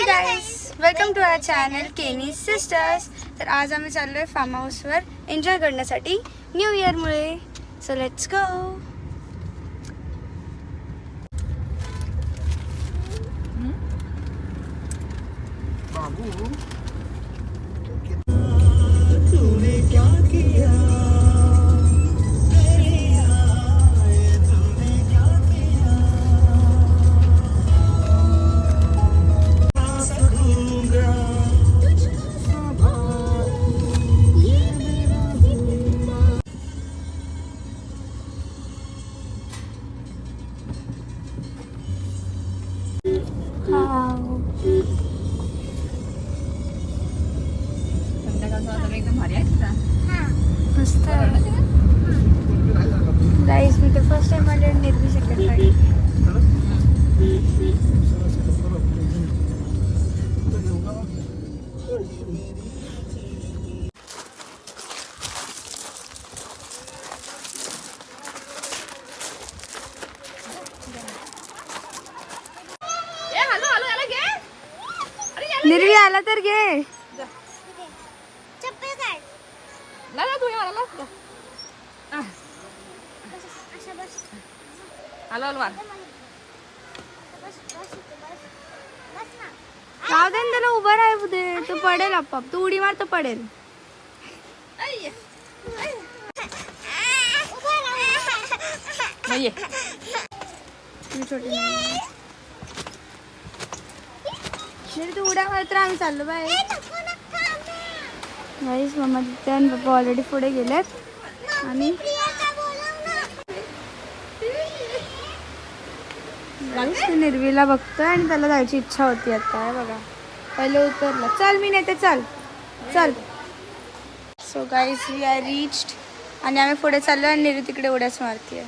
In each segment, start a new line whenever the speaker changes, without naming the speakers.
Guys, welcome to our channel Keni sisters. तर आज आम्ही चाललोय फार्म हाऊसवर एन्जॉय करण्यासाठी न्यू इयर मुळे. So let's go. मस्त गाईस, मी तर फर्स्ट टाइम आले निर्वी सेकंड टाइम. निर्वी आला तर घे. जाऊ दे ना, त्याला उभं राहू दे. तो पडेल आपोआप. तू उडी मार, तो पडेल. तू उड्या मार तर आम्ही चाललो बाय. गाईस, मम्मा तिथे आणि पप्पा ऑलरेडी पुढे गेलेत आणि निर्वीला बघतोय आणि त्याला जायची इच्छा होती. आता बघा, पहिले उतरलं. चल मी नेते, चल चल. So guys, we are reached आणि आम्ही पुढे चाललो आणि निर्वी तिकडे उड्याच मारतीये.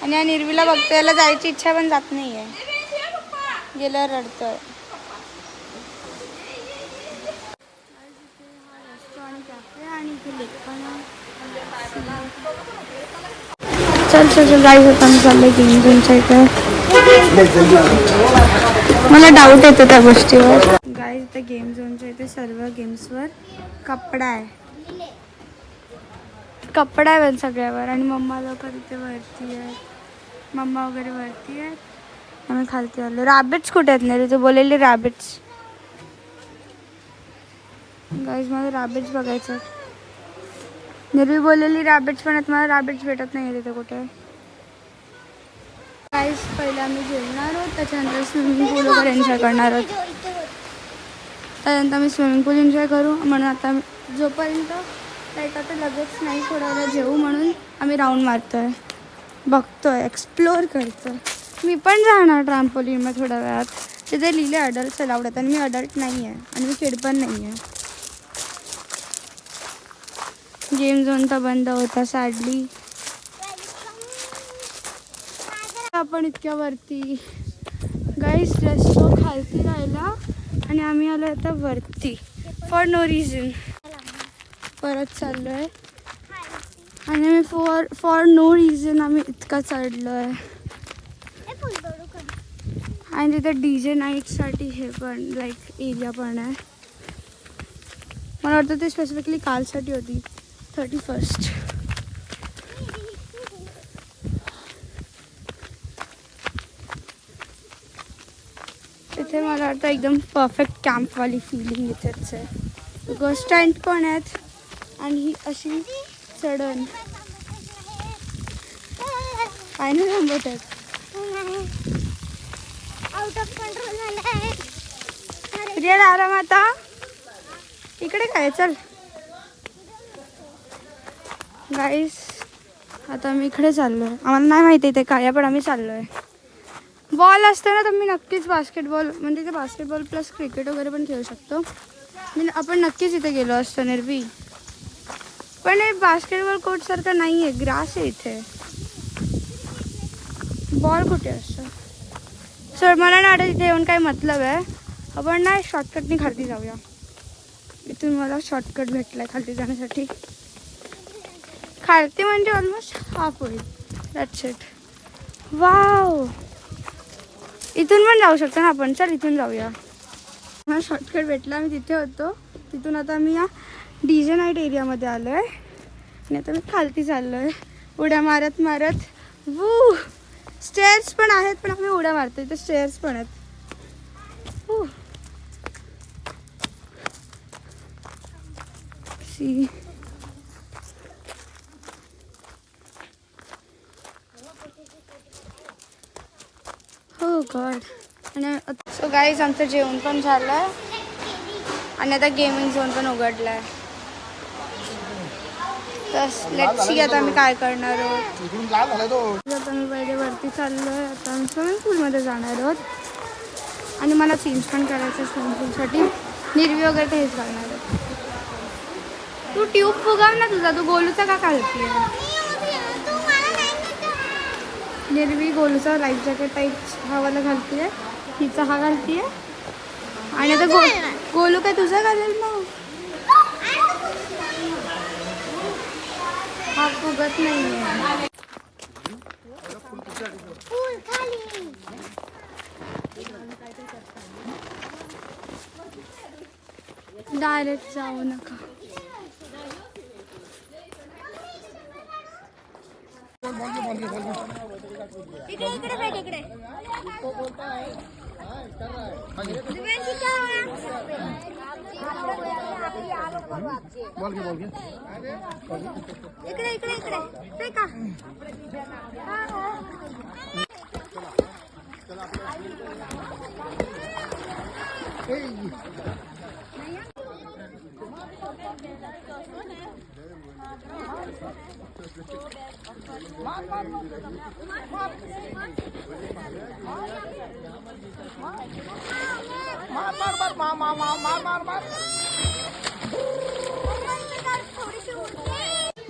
आणि या निर्वीला बघतोय, याला जायची इच्छा पण जात नाहीये. गेल्यावर रडतोय. चल चल चल गाईज, आता मी चाललंय गेम झोनच्या इथे. मला डाऊट येतो त्या गोष्टीवर. गाईज, इथे गेम झोनच्या इथे सर्व गेम्सवर कपडा आहे. कपडा आहे पण सगळ्यावर. आणि मम्मा लोक तिथे वरती आहेत. मम्मा वगैरे वरती आहेत. आम्ही खालती आलो. रॅबिट्स कुठे आहेत? नाही तिथे बोललेले रॅबिट्स. गाईज, मला रॅबिट्स बघायचं. निर्वी बोललेली रॅबिट्स पण आहेत. मला रॅबिट्स भेटत नाही तिथे कुठे. गाईज, पहिले आम्ही जेवणार आहोत, त्याच्यानंतर स्विमिंग पूल वगैरे एन्जॉय करणार आहोत. त्यानंतर आम्ही स्विमिंग पूल एन्जॉय करू. म्हणून आता जोपर्यंत लाईक आता लगेच नाही, थोडा वेळा जेवू म्हणून आम्ही राऊंड मारतोय, बघतोय, एक्सप्लोअर करतोय. मी पण जाणार ट्रॅम्पोलिनमध्ये थोड्या वेळात. तिथे लिहिले अडल्ट्स अलाउड आहेत आणि मी अडल्ट नाही आहे आणि मी किड पण नाही आहे. गेम झोन तर बंद होता सॅडली. आपण इतक्या वरती. गाईस, रस्तो खालती राहिला आणि आम्ही आलो आता वरती फॉर नो रिझन. परत चाललो आहे आणि आम्ही फॉर नो रिझन आम्ही इतका चढलो आहे. आणि तिथे DJ नाईटसाठी हे पण लाईक एरिया पण आहे. मला वाटतं ते स्पेसिफिकली कालसाठी होती, 31st. तिथे मला वाटतं एकदम परफेक्ट कॅम्पवाली फिलिंग इथेच आहे. बिकॉज टेंट पण आहेत आणि ही अशी चढण काय नाही थांबवत आहेत. आउट ऑफ कंट्रोल झालंय. प्रिया, आराम. आता इकडे काय, चल. गाईस, आता मी इकडे चाललो आहे. आम्हाला नाही माहिती इथे काय आहे, पण आम्ही चाललो आहे. बॉल असताना तर मी नक्कीच बास्केटबॉल, म्हणजे इथे बास्केटबॉल प्लस क्रिकेट वगैरे पण खेळू शकतो. आपण नक्कीच इथे गेलो असतो निर्वी. पण हे बास्केटबॉल कोर्टसारखं नाही आहे, ग्रास आहे इथे. बॉल कुठे असतो? सर, मला ना आता तिथे येऊन काय मतलब आहे. आपण ना शॉर्टकटनी खालती जाऊया. इथून मला शॉर्टकट भेटलाय खालती जाण्यासाठी. खालती म्हणजे ऑलमोस्ट हाफ होईल. That's it. वाव, इथून पण जाऊ शकतो ना आपण. चल इथून जाऊया. हा शॉर्टकट भेटला. आम्ही तिथे होतो. तिथून आता आम्ही या DJ नाईट एरियामध्ये आलो आहे. आणि आता मी खालती चाललो आहे उड्या मारत मारत. वू स्टेअर्स पण आहेत पण आम्ही उड्या मारतो. इथे स्टेअर्स पण आहेत. सी हो गॉड. आणि सो गाईज आमचं जेवण पण झालं आहे आणि आता गेमिंग झोन पण उघडला आहे. तर लेट्स सी आता आम्ही काय करणार आहोत. आता मी पहिले वरती चाललो आहे. आता आम्ही स्विमिंग पूलमध्ये जाणार आहोत आणि मला चेंज पण करायचं आहे स्विमिंग पूलसाठी. निर्वी वगैरे तर हेच घालणार आहे. तू ट्यूब फुगाव ना तुझा. तू गोलूचा का घालते. निर्वी गोलूचा लाईफ जॅकेट टाईप हावाला घालते. हिचा हा घालते आणि आता गोलू काय तुझा घालेल मग. हा फुगत नाहीये. डायरेक्ट जाऊ नका. इकडे इकडे इकडे ते का.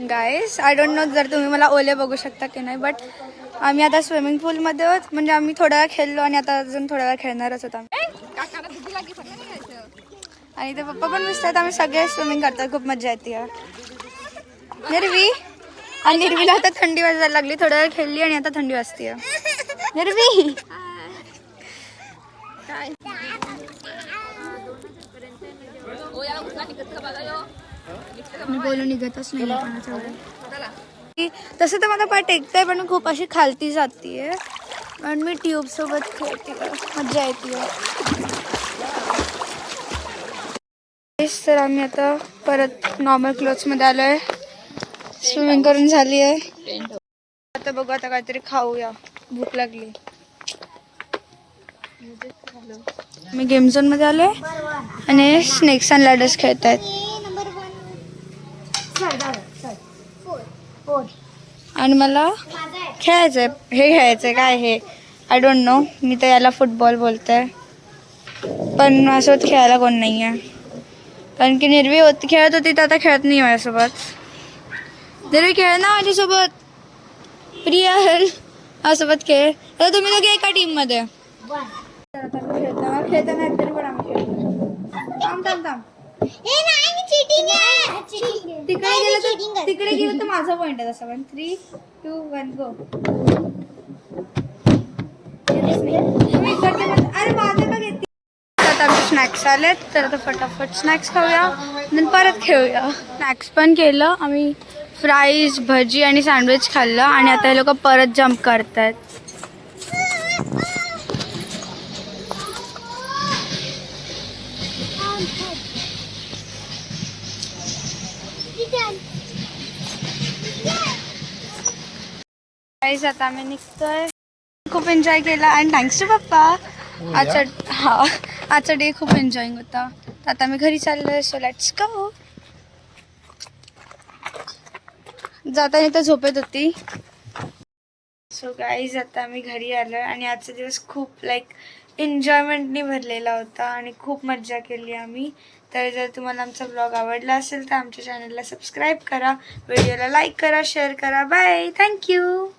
गाईस आय डोंट नो जर तुम्ही मला ओले बघू शकता की नाही. बट आम्ही आता स्विमिंग पूलमध्ये आहोत. म्हणजे आम्ही थोडा वेळ खेळलो आणि आता अजून थोडा वेळ खेळणारच होता. आणि ते पप्पा पण दिसतात. आम्ही सगळे स्विमिंग करतात. खूप मजा येते. निर्वी आणि निर्वीला आता थंडी वाजायला लागली. थोडा वेळ खेळली आणि आता थंडी वाजते. निर्वी मी बोलू निघतच नाही कोणाच्या वेळेला. तसं तर माझा पाय टेकताय पण खूप अशी खालती जातीये. पण मी ट्यूब सोबत खेळते. मजा येते. तर आम्ही आता परत नॉर्मल क्लोथ्समध्ये आलो आहे. स्विमिंग करून झाली आहे. आता बघू आता काहीतरी खाऊया. भूक लागली. मी गेम झोन मध्ये आलोय आणि स्नेक्स अँड लॅडर्स खेळत आहेत. आणि मला खेळायचंय. हे खेळायचंय काय हे आय डोंट नो. मी तर याला फुटबॉल बोलते. पण माझ्यासोबत खेळायला कोण नाही आहे. कारण की निर्वी होती खेळत होती तर आता खेळत नाही माझ्यासोबत. निर्वी खेळ ना माझ्यासोबत. प्रिया माझ्यासोबत खेळ. आता तुम्ही दोघे एका टीम मध्ये. खेळताना तरी पण आम्ही खेळतो. थांब थांब थांब. तिकडे गेलं तर माझा पॉइंट आहे तसा. पण 3, 2, 1 गो. अरे माझं का घेते. आता आमचे स्नॅक्स आलेत तर आता फटाफट स्नॅक्स खाऊया नंतर परत खेळूया. स्नॅक्स पण केलं आम्ही. फ्राईज भजी आणि सँडविच खाल्लं आणि आता हे लोक परत जम्प करतायत. गाईज आता आम्ही निघतोय. खूप एन्जॉय केला आणि थँक्स टू पप्पा. आजचा डे खूप एन्जॉयिंग होता. आता आम्ही घरी चाललोय. सो लेट्स गो. जाताना तर झोपेत होती. सो गाईज आता आम्ही घरी आलोय आणि आजचा दिवस खूप एन्जॉयमेंटनी भरलेला होता आणि खूप मज्जा केली आम्ही. तर जर तुम्हाला आमचा ब्लॉग आवडला असेल तर आमच्या चॅनलला सबस्क्राईब करा. व्हिडिओला लाईक करा, शेअर करा. बाय. थँक्यू.